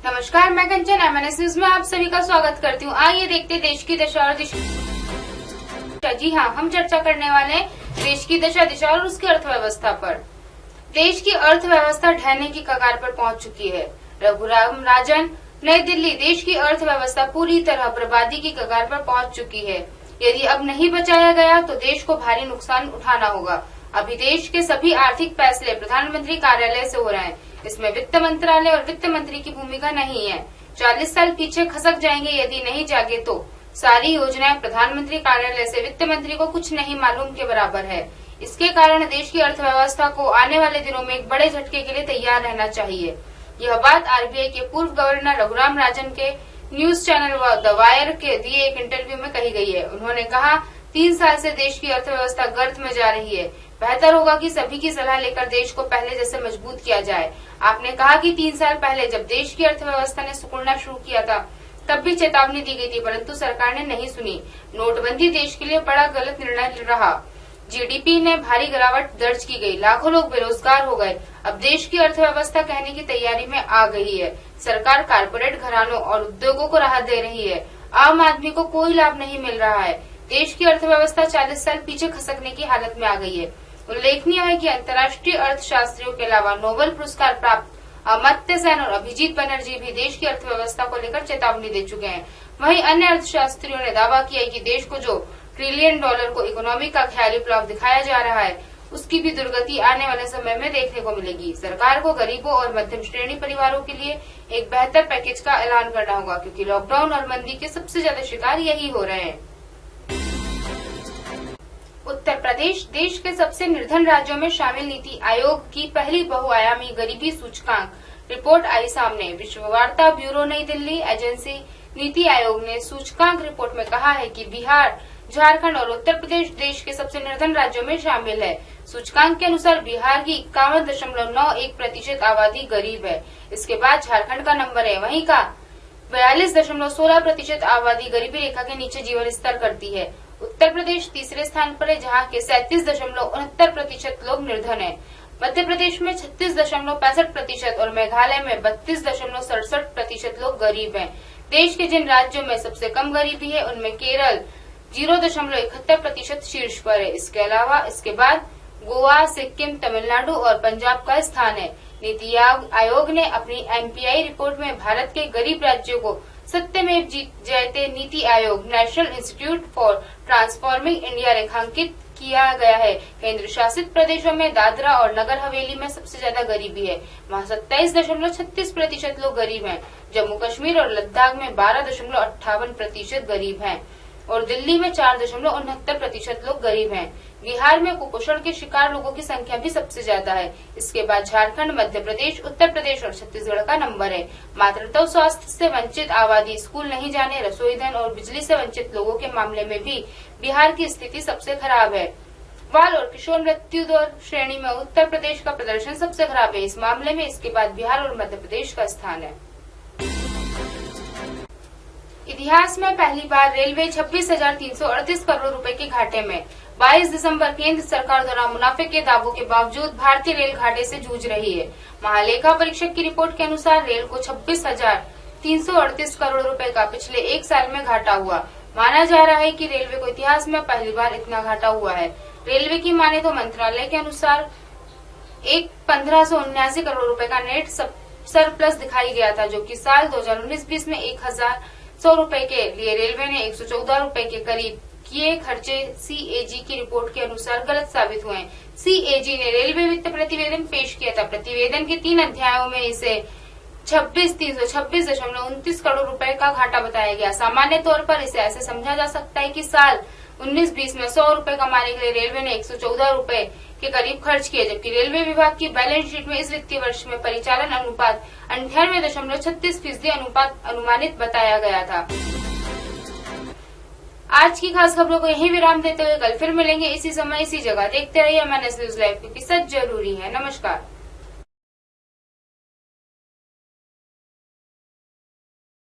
नमस्कार, मैं कंचन MNS news में आप सभी का स्वागत करती हूँ। आइए देखते देश की दशा और दिशा। जी हाँ, हम चर्चा करने वाले हैं देश की दिशा और उसकी अर्थव्यवस्था पर। देश की अर्थव्यवस्था ढहने की कगार पर पहुंच चुकी है। रघुराम राजन, नई दिल्ली। देश की अर्थव्यवस्था पूरी तरह बर्बादी की कगार पर पहुंच चुकी है। यदि अब नहीं बचाया गया तो देश को भारी नुकसान उठाना होगा। अभी देश के सभी आर्थिक फैसले प्रधानमंत्री कार्यालय से हो रहे हैं। इसमें वित्त मंत्रालय और वित्त मंत्री की भूमिका नहीं है। 40 साल पीछे खसक जाएंगे यदि नहीं जागे तो। सारी योजनाएं प्रधानमंत्री कार्यालय से वित्त मंत्री को कुछ नहीं मालूम के बराबर है। इसके कारण देश की अर्थव्यवस्था को आने वाले दिनों में एक बड़े झटके के लिए तैयार रहना चाहिए। यह बात RBI के पूर्व गवर्नर रघुराम राजन के न्यूज चैनल द वायर के दिए एक इंटरव्यू में कही गई है। उन्होंने कहा, 3 साल से देश की अर्थव्यवस्था गर्त में जा रही है। बेहतर होगा कि सभी की सलाह लेकर देश को पहले जैसे मजबूत किया जाए। आपने कहा कि 3 साल पहले जब देश की अर्थव्यवस्था ने सिकुड़ना शुरू किया था तब भी चेतावनी दी गई थी, परंतु सरकार ने नहीं सुनी। नोटबंदी देश के लिए बड़ा गलत निर्णय रहा। GDP में भारी गिरावट दर्ज की गई। लाखों लोग बेरोजगार हो गए। अब देश की अर्थव्यवस्था कहने की तैयारी में आ गई है। सरकार कारपोरेट घरानों और उद्योगों को राहत दे रही है। आम आदमी को कोई लाभ नहीं मिल रहा है। देश की अर्थव्यवस्था 40 साल पीछे खसकने की हालत में आ गई है। उल्लेखनीय है कि अंतर्राष्ट्रीय अर्थशास्त्रियों के अलावा नोबेल पुरस्कार प्राप्त अमर्त्य सेन और अभिजीत बनर्जी भी देश की अर्थव्यवस्था को लेकर चेतावनी दे चुके हैं। वहीं अन्य अर्थशास्त्रियों ने दावा किया है कि देश को जो $1 ट्रिलियन को इकोनॉमी का ख्याली प्लाव दिखाया जा रहा है, उसकी भी दुर्गति आने वाले समय में देखने को मिलेगी। सरकार को गरीबों और मध्यम श्रेणी परिवारों के लिए एक बेहतर पैकेज का ऐलान करना होगा, क्योंकि लॉकडाउन और मंदी के सबसे ज्यादा शिकार यही हो रहे हैं। उत्तर प्रदेश देश के सबसे निर्धन राज्यों में शामिल। नीति आयोग की पहली बहुआयामी गरीबी सूचकांक रिपोर्ट आई सामने। विश्व वार्ता ब्यूरो, नई दिल्ली। एजेंसी नीति आयोग ने सूचकांक रिपोर्ट में कहा है कि बिहार, झारखंड और उत्तर प्रदेश देश के सबसे निर्धन राज्यों में शामिल है। सूचकांक के अनुसार बिहार की 51.91% आबादी गरीब है। इसके बाद झारखंड का नंबर है। वहीं का 42.16% आबादी गरीबी रेखा के नीचे जीवन स्तर करती है। उत्तर प्रदेश तीसरे स्थान पर है, जहां के 37.69% लोग निर्धन हैं। मध्य प्रदेश में 36.65% और मेघालय में 32.67% लोग गरीब हैं। देश के जिन राज्यों में सबसे कम गरीबी है उनमें केरल 0.71% शीर्ष पर है। इसके अलावा इसके बाद गोवा, सिक्किम, तमिलनाडु और पंजाब का स्थान है। नीति आयोग ने अपनी MPI रिपोर्ट में भारत के गरीब राज्यों को सत्यमेव जयते NITI Aayog national institute for transforming India रेखांकित किया गया है। केंद्र शासित प्रदेशों में दादरा और नगर हवेली में सबसे ज्यादा गरीबी है। वहाँ 27.36% लोग गरीब हैं। जम्मू कश्मीर और लद्दाख में 12.58% गरीब हैं और दिल्ली में 4.69% लोग गरीब हैं। बिहार में कुपोषण के शिकार लोगों की संख्या भी सबसे ज्यादा है। इसके बाद झारखंड, मध्य प्रदेश, उत्तर प्रदेश और छत्तीसगढ़ का नंबर है। मातृत्व स्वास्थ्य से वंचित आबादी, स्कूल नहीं जाने, रसोई धन और बिजली से वंचित लोगों के मामले में भी बिहार की स्थिति सबसे खराब है। बाल और किशोर मृत्यु दर श्रेणी में उत्तर प्रदेश का प्रदर्शन सबसे खराब है। इस मामले में इसके बाद बिहार और मध्य प्रदेश का स्थान है। इतिहास में पहली बार रेलवे 26,338 करोड़ रुपए के घाटे में। 22 दिसंबर केंद्र सरकार द्वारा मुनाफे के दावों के बावजूद भारतीय रेल घाटे से जूझ रही है। महालेखा परीक्षक की रिपोर्ट के अनुसार रेल को 26,338 करोड़ रुपए का पिछले 1 साल में घाटा हुआ। माना जा रहा है कि रेलवे को इतिहास में पहली बार इतना घाटा हुआ है। रेलवे की माने तो मंत्रालय के अनुसार 1579 करोड़ रुपए का नेट सरप्लस दिखाई गया था, जो कि साल 2019-20 में 1,100 रुपए के लिए रेलवे ने 114 रुपए के करीब किए खर्चे CAG की रिपोर्ट के अनुसार गलत साबित हुए। CAG ने रेलवे वित्त प्रतिवेदन पेश किया था। प्रतिवेदन के 3 अध्यायों में इसे 26,326.29 करोड़ रुपए का घाटा बताया गया। सामान्य तौर पर इसे ऐसे समझा जा सकता है कि साल 19-20 में 100 रुपए कमाने के लिए रेलवे ने 114 रुपए के करीब खर्च किए, जबकि रेलवे विभाग की बैलेंस शीट में इस वित्तीय वर्ष में परिचालन अनुपात 98.36% अनुमानित बताया गया था। आज की खास खबरों को यहीं विराम देते हुए कल फिर मिलेंगे इसी समय इसी जगह। देखते रहिए MNS न्यूज लाइव, क्योंकि सच जरूरी है। नमस्कार।